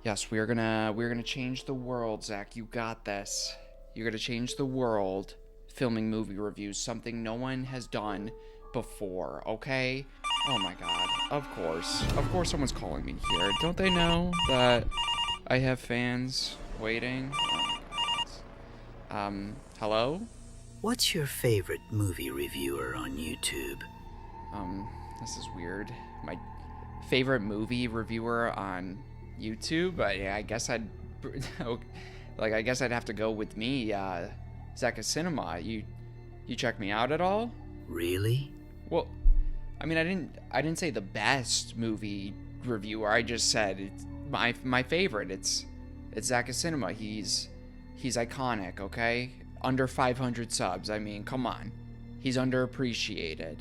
Yes, we're gonna change the world, Zach. You got this. You're gonna change the world filming movie reviews, something no one has done before, okay? Oh my god. Of course. Of course someone's calling me here. Don't they know that I have fans waiting? Oh my god. Hello? What's your favorite movie reviewer on YouTube? This is weird. My favorite movie reviewer on YouTube? I guess I'd I guess I'd have to go with me, ZakIsCinema. You check me out at all? Really? Well, I mean, I didn't say the best movie reviewer. I just said it's my favorite. It's ZakIsCinema. He's iconic, okay? Under 500 subs. I mean, come on. He's underappreciated.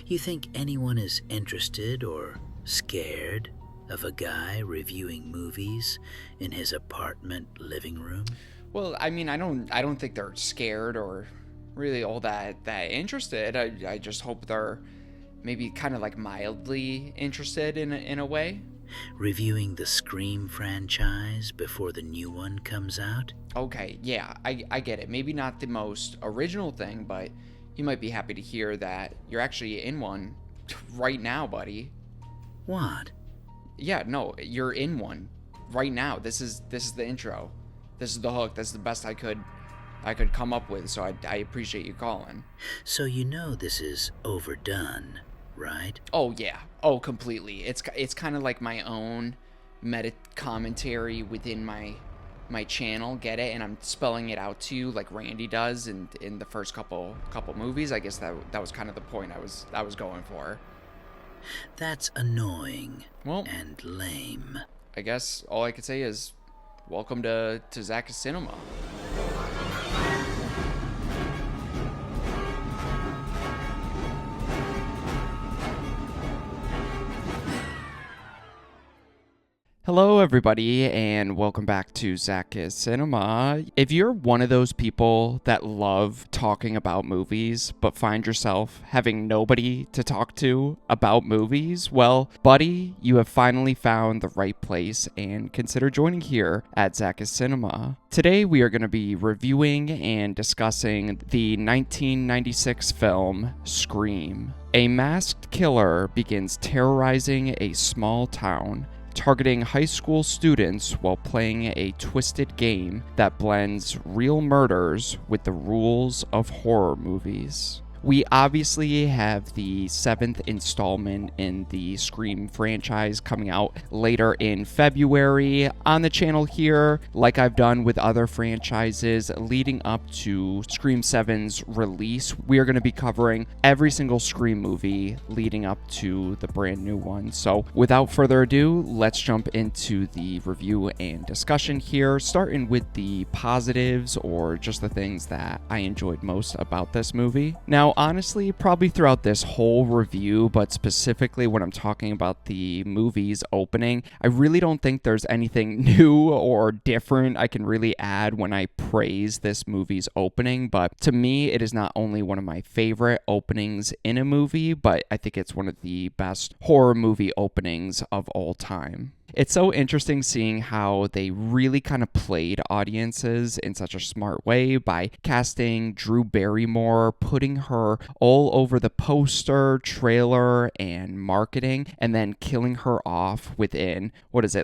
You think anyone is interested or scared of a guy reviewing movies in his apartment living room? Well, I mean, I don't think they're scared or really all that interested. I just hope they're maybe kind of like mildly interested in a way. Reviewing the Scream franchise before the new one comes out? Okay, yeah, I get it. Maybe not the most original thing, but you might be happy to hear that you're actually in one right now, buddy. What? Yeah, no, you're in one right now. This is the intro. This is the hook. This is the best I could come up with. So I appreciate you calling. So you know this is overdone, right? Oh yeah. Oh, completely. It's kind of like my own meta commentary within my channel. Get it? And I'm spelling it out to you like Randy does in the first couple movies. I guess that was kind of the point I was going for. That's annoying Well, and lame. I guess all I could say is welcome to ZakIsCinema. Hello, everybody, and welcome back to ZakIsCinema. If you're one of those people that love talking about movies, but find yourself having nobody to talk to about movies, well, buddy, you have finally found the right place, and consider joining here at ZakIsCinema. Today, we are going to be reviewing and discussing the 1996 film Scream. A masked killer begins terrorizing a small town, targeting high school students while playing a twisted game that blends real murders with the rules of horror movies. We obviously have the 7th installment in the Scream franchise coming out later in February on the channel here, like I've done with other franchises leading up to Scream 7's release. We are going to be covering every single Scream movie leading up to the brand new one. So without further ado, let's jump into the review and discussion here, starting with the positives or just the things that I enjoyed most about this movie. Now, honestly, probably throughout this whole review, but specifically when I'm talking about the movie's opening, I really don't think there's anything new or different I can really add when I praise this movie's opening. But to me, it is not only one of my favorite openings in a movie, but I think it's one of the best horror movie openings of all time. It's so interesting seeing how they really kind of played audiences in such a smart way by casting Drew Barrymore, putting her all over the poster, trailer, and marketing, and then killing her off within,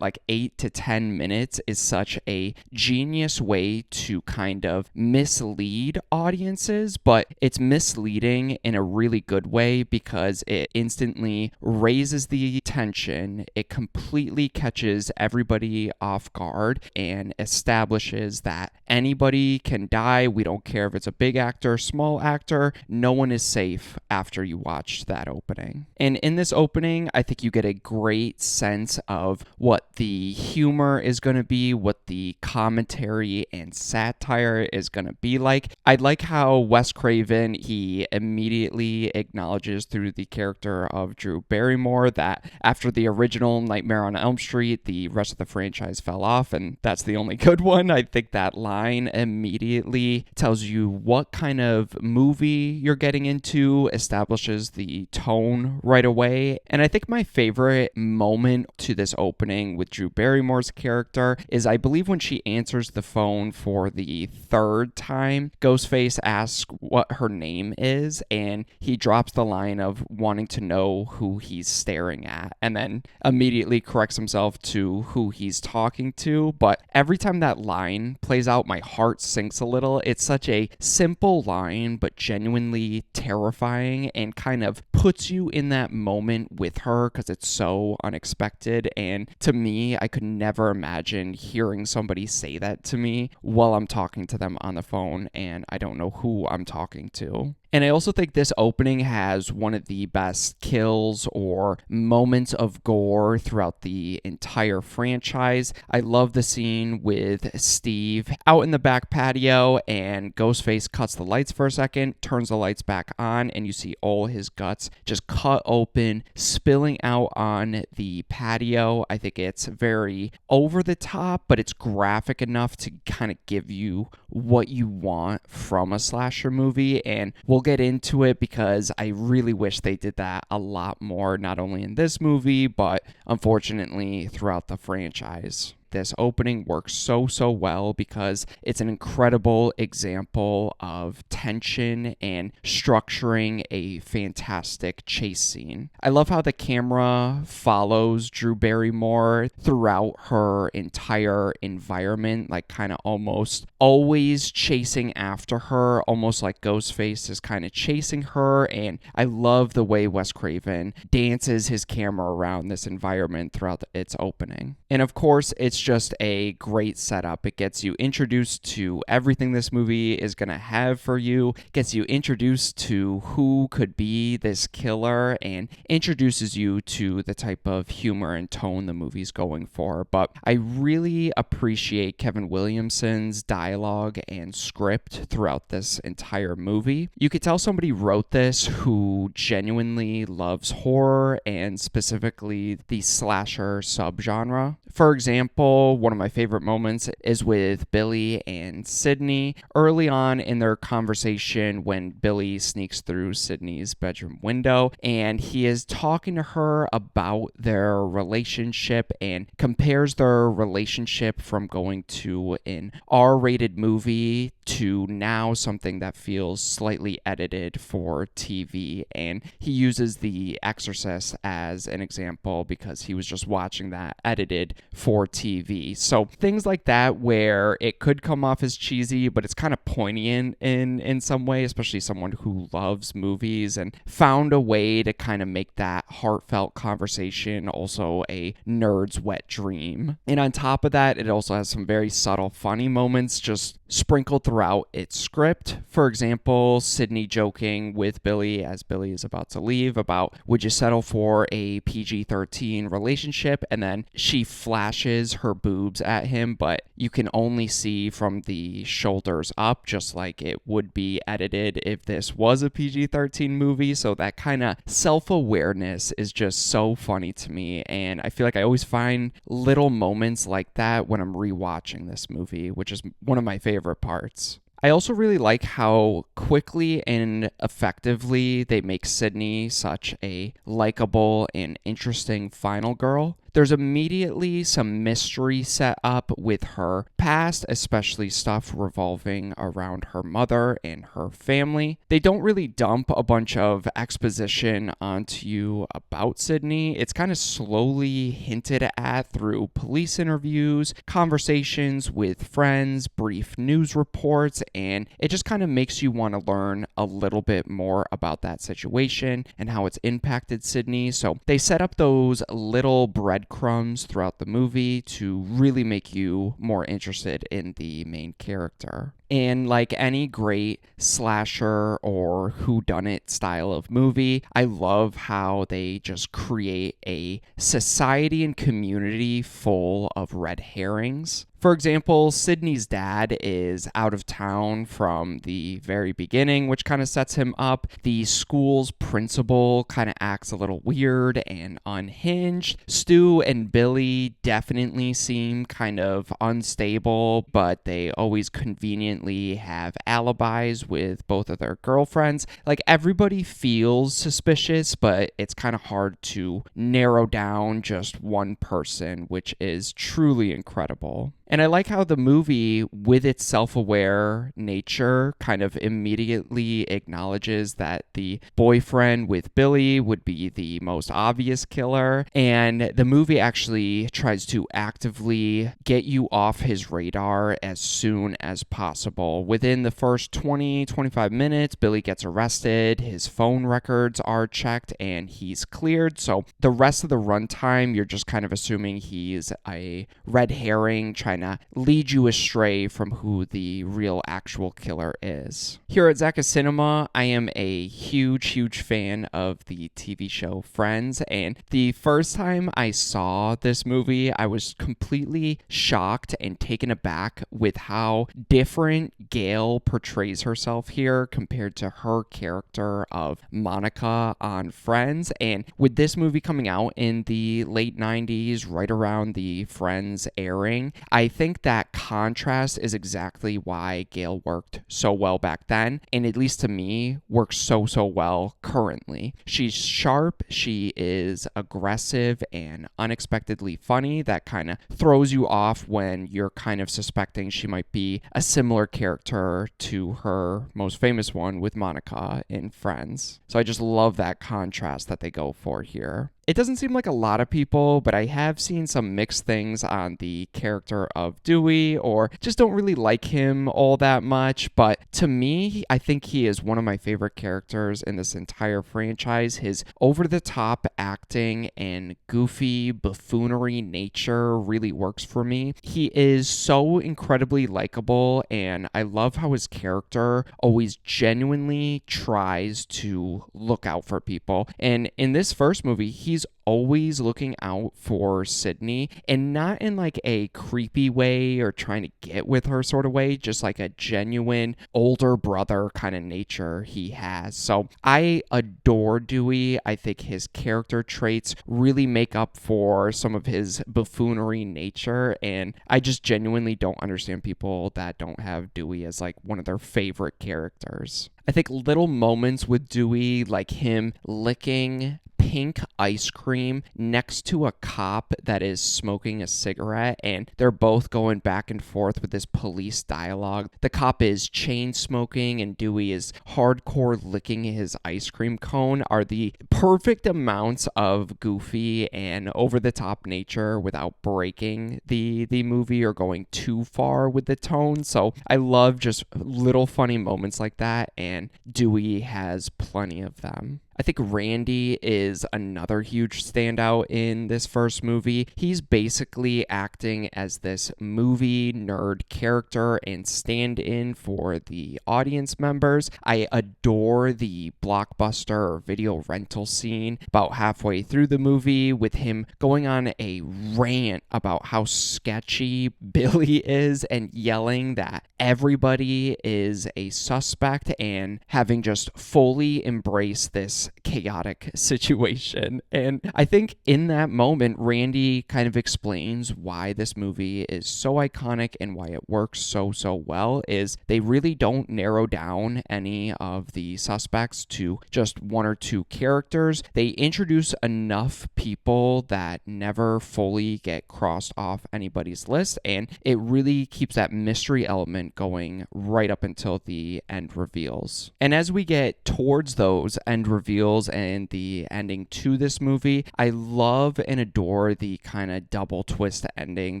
like 8 to 10 minutes is such a genius way to kind of mislead audiences, but it's misleading in a really good way because it instantly raises the tension. It completely catches everybody off guard and establishes that anybody can die. We don't care if it's a big actor, small actor. No one is safe after you watch that opening. And in this opening, I think you get a great sense of what the humor is going to be, what the commentary and satire is going to be like. I like how Wes Craven, he immediately acknowledges through the character of Drew Barrymore that after the original Nightmare on Elm Street, the rest of the franchise fell off, and that's the only good one. I think that line immediately tells you what kind of movie you're getting into, establishes the tone right away. And I think my favorite moment to this opening with Drew Barrymore's character is, I believe, when she answers the phone for the third time. Ghostface asks what her name is, and he drops the line of wanting to know who he's staring at, and then immediately corrects himself to who he's talking to. But every time that line plays out, my heart sinks a little. It's such a simple line, but genuinely terrifying, and kind of puts you in that moment with her because it's so unexpected. And to me, I could never imagine hearing somebody say that to me while I'm talking to them on the phone and I don't know who I'm talking to. And I also think this opening has one of the best kills or moments of gore throughout the entire franchise. I love the scene with Steve out in the back patio, and Ghostface cuts the lights for a second, turns the lights back on, and you see all his guts just cut open, spilling out on the patio. I think it's very over the top, but it's graphic enough to kind of give you what you want from a slasher movie. And we'll get into it because I really wish they did that a lot more, not only in this movie, but unfortunately throughout the franchise. This opening works so well because it's an incredible example of tension and structuring a fantastic chase scene. I love how the camera follows Drew Barrymore throughout her entire environment, like kind of almost always chasing after her, almost like Ghostface is kind of chasing her. And I love the way Wes Craven dances his camera around this environment throughout its opening. And of course, it's just a great setup. It gets you introduced to everything this movie is going to have for you, gets you introduced to who could be this killer, and introduces you to the type of humor and tone the movie's going for. But I really appreciate Kevin Williamson's dialogue and script throughout this entire movie. You could tell somebody wrote this who genuinely loves horror, and specifically the slasher subgenre. For example, one of my favorite moments is with Billy and Sydney early on in their conversation when Billy sneaks through Sydney's bedroom window and he is talking to her about their relationship and compares their relationship from going to an R-rated movie to now something that feels slightly edited for TV. And he uses The Exorcist as an example because he was just watching that edited for TV. So things like that where it could come off as cheesy, but it's kind of poignant in some way, especially someone who loves movies, and found a way to kind of make that heartfelt conversation also a nerd's wet dream. And on top of that, it also has some very subtle funny moments just sprinkled throughout its script. For example, Sydney joking with Billy as Billy is about to leave about, would you settle for a PG-13 relationship? And then she flashes her boobs at him, but you can only see from the shoulders up, just like it would be edited if this was a PG-13 movie. So that kind of self-awareness is just so funny to me, and I feel like I always find little moments like that when I'm rewatching this movie, which is one of my favorite parts. I also really like how quickly and effectively they make Sydney such a likable and interesting final girl. There's immediately some mystery set up with her past, especially stuff revolving around her mother and her family. They don't really dump a bunch of exposition onto you about Sydney. It's kind of slowly hinted at through police interviews, conversations with friends, brief news reports, and it just kind of makes you want to learn a little bit more about that situation and how it's impacted Sydney. So they set up those little breadcrumbs throughout the movie to really make you more interested in the main character. And like any great slasher or whodunit style of movie, I love how they just create a society and community full of red herrings. For example, Sydney's dad is out of town from the very beginning, which kind of sets him up. The school's principal kind of acts a little weird and unhinged. Stu and Billy definitely seem kind of unstable, but they always conveniently have alibis with both of their girlfriends. Like, everybody feels suspicious, but it's kind of hard to narrow down just one person, which is truly incredible. And I like how the movie, with its self-aware nature, kind of immediately acknowledges that the boyfriend with Billy would be the most obvious killer. And the movie actually tries to actively get you off his radar as soon as possible. Within the first 20-25 minutes, Billy gets arrested, his phone records are checked, and he's cleared. So the rest of the runtime, you're just kind of assuming he's a red herring trying to lead you astray from who the real actual killer is. Here at ZakIsCinema, I am a huge fan of the TV show Friends, and the first time I saw this movie, I was completely shocked and taken aback with how different Gail portrays herself here compared to her character of Monica on Friends. And with this movie coming out in the late 90s, right around the Friends airing, I think that contrast is exactly why Gail worked so well back then, and at least to me, works so well currently. She's sharp, she is aggressive and unexpectedly funny. That kind of throws you off when you're kind of suspecting she might be a similar character to her most famous one with Monica in Friends. So I just love that contrast that they go for here. It doesn't seem like a lot of people, but I have seen some mixed things on the character of Dewey, or just don't really like him all that much. But to me, I think he is one of my favorite characters in this entire franchise. His over-the-top acting and goofy buffoonery nature really works for me. He is so incredibly likable, and I love how his character always genuinely tries to look out for people. And in this first movie, he's always looking out for Sydney, and not in like a creepy way or trying to get with her sort of way, just like a genuine older brother kind of nature he has. So I adore Dewey. I think his character traits really make up for some of his buffoonery nature, and I just genuinely don't understand people that don't have Dewey as like one of their favorite characters. I think little moments with Dewey, like him licking pink ice cream next to a cop that is smoking a cigarette, and they're both going back and forth with this police dialogue. The cop is chain smoking and Dewey is hardcore licking his ice cream cone, are the perfect amounts of goofy and over the top nature without breaking the movie or going too far with the tone. So I love just little funny moments like that, and Dewey has plenty of them. I think Randy is another huge standout in this first movie. He's basically acting as this movie nerd character and stand-in for the audience members. I adore the Blockbuster or video rental scene about halfway through the movie with him going on a rant about how sketchy Billy is and yelling that everybody is a suspect and having just fully embraced this chaotic situation. And I think in that moment, Randy kind of explains why this movie is so iconic and why it works so well, is they really don't narrow down any of the suspects to just one or two characters. They introduce enough people that never fully get crossed off anybody's list, and it really keeps that mystery element going right up until the end reveals. And as we get towards those end reveals, reveals and the ending to this movie. I love and adore the kind of double twist ending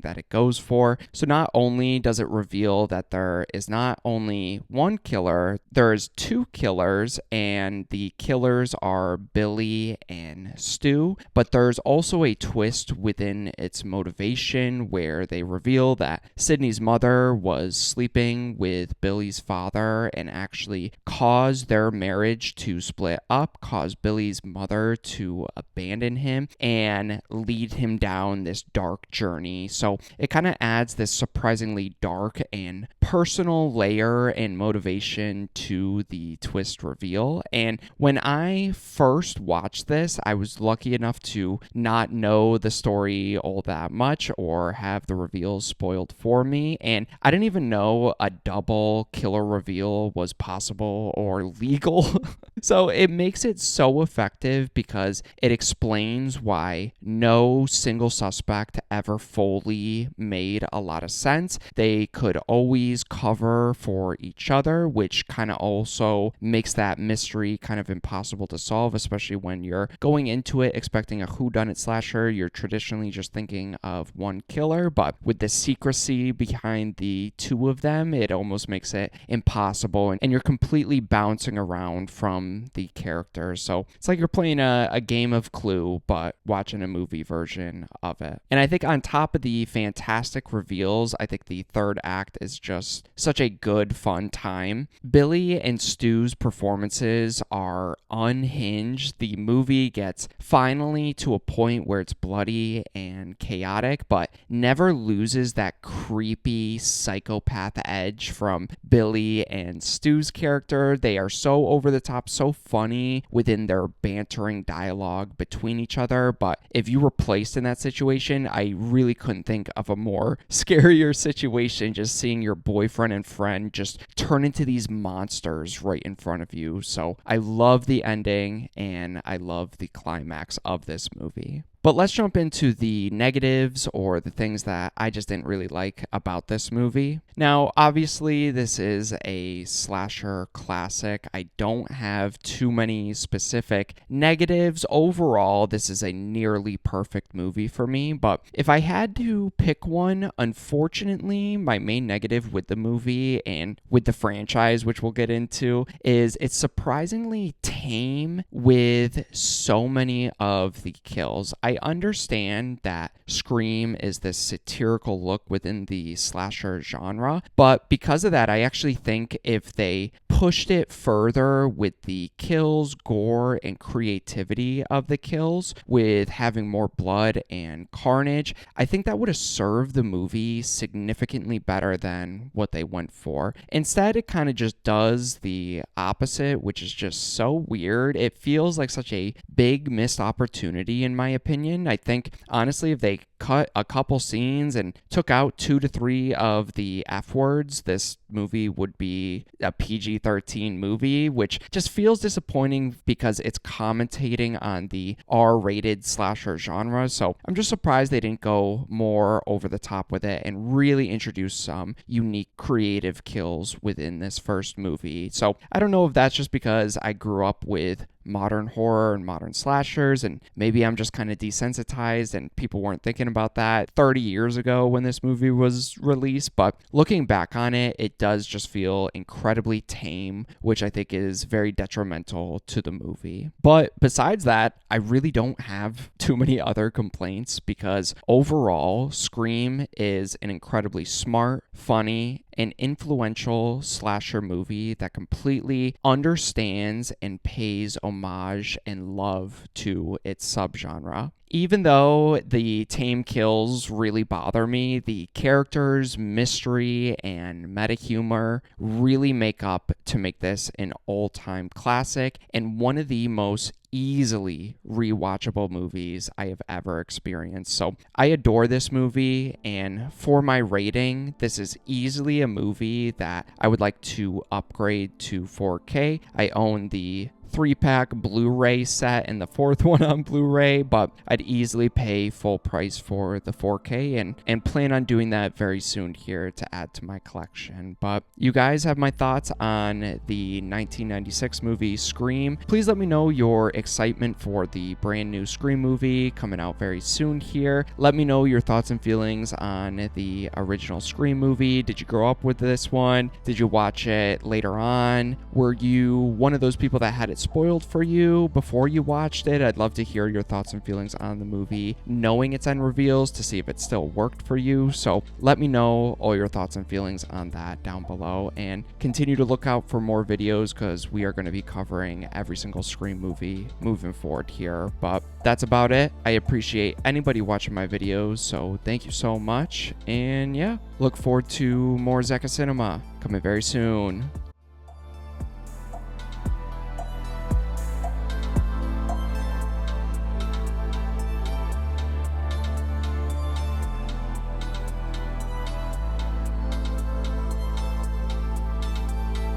that it goes for. So not only does it reveal that there is not only one killer, there's two killers, and the killers are Billy and Stu, but there's also a twist within its motivation where they reveal that Sydney's mother was sleeping with Billy's father and actually caused their marriage to split up, caused Billy's mother to abandon him, and lead him down this dark journey. So it kind of adds this surprisingly dark and personal layer and motivation to the twist reveal. And when I first watched this, I was lucky enough to not know the story all that much or have the reveals spoiled for me. And I didn't even know a double killer reveal was possible or legal. So it makes it so effective because it explains why no single suspect ever fully made a lot of sense. They could always cover for each other, which kind of also makes that mystery kind of impossible to solve, especially when you're going into it expecting a whodunit slasher. You're traditionally just thinking of one killer, but with the secrecy behind the two of them, it almost makes it impossible, and you're completely bouncing around from the characters. So it's like you're playing a game of Clue, but watching a movie version of it. And I think on top of the fantastic reveals, I think the third act is just such a good, fun time. Billy and Stu's performances are unhinged. The movie gets finally to a point where it's bloody and chaotic, but never loses that creepy psychopath edge from Billy and Stu's character. They are so over the top, so funny within their bantering dialogue between each other. But if you were placed in that situation, I really couldn't think of a more scarier situation, just seeing your boyfriend and friend just turn into these monsters right in front of you. So I love the ending and I love the climax of this movie. But let's jump into the negatives or the things that I just didn't really like about this movie. Now, obviously, this is a slasher classic. I don't have too many specific negatives. Overall, this is a nearly perfect movie for me. But if I had to pick one, unfortunately, my main negative with the movie and with the franchise, which we'll get into, is it's surprisingly tame with so many of the kills. I understand that Scream is this satirical look within the slasher genre, but because of that, I actually think if they pushed it further with the kills, gore, and creativity of the kills, with having more blood and carnage, I think that would have served the movie significantly better than what they went for. Instead, it kind of just does the opposite, which is just so weird. It feels like such a big missed opportunity, in my opinion. I think, honestly, if they cut a couple scenes and took out 2 to 3 of the F words, this movie would be a PG-13 movie, which just feels disappointing because it's commentating on the R-rated slasher genre. So I'm just surprised they didn't go more over the top with it and really introduce some unique creative kills within this first movie. So I don't know if that's just because I grew up with modern horror and modern slashers, and maybe I'm just kind of desensitized and people weren't thinking about that 30 years ago when this movie was released. But looking back on it, it does just feel incredibly tame, which I think is very detrimental to the movie. But besides that, I really don't have too many other complaints because overall, Scream is an incredibly smart, funny, an influential slasher movie that completely understands and pays homage and love to its subgenre. Even though the tame kills really bother me, the characters, mystery, and meta humor really make up to make this an all-time classic and one of the most easily rewatchable movies I have ever experienced. So I adore this movie, and for my rating, this is easily a movie that I would like to upgrade to 4K. I own the 3-pack Blu-ray set and the 4th one on Blu-ray, but I'd easily pay full price for the 4K and plan on doing that very soon here to add to my collection. But you guys have my thoughts on the 1996 movie Scream. Please let me know your excitement for the brand new Scream movie coming out very soon here. Let me know your thoughts and feelings on the original Scream movie. Did you grow up with this one? Did you watch it later on? Were you one of those people that had it spoiled for you before you watched it? I'd love to hear your thoughts and feelings on the movie, knowing its end reveals, to see if it still worked for you. So let me know all your thoughts and feelings on that down below, and continue to look out for more videos because we are going to be covering every single Scream movie moving forward here. But that's about it. I appreciate anybody watching my videos, so thank you so much. And yeah, look forward to more ZakIsCinema coming very soon.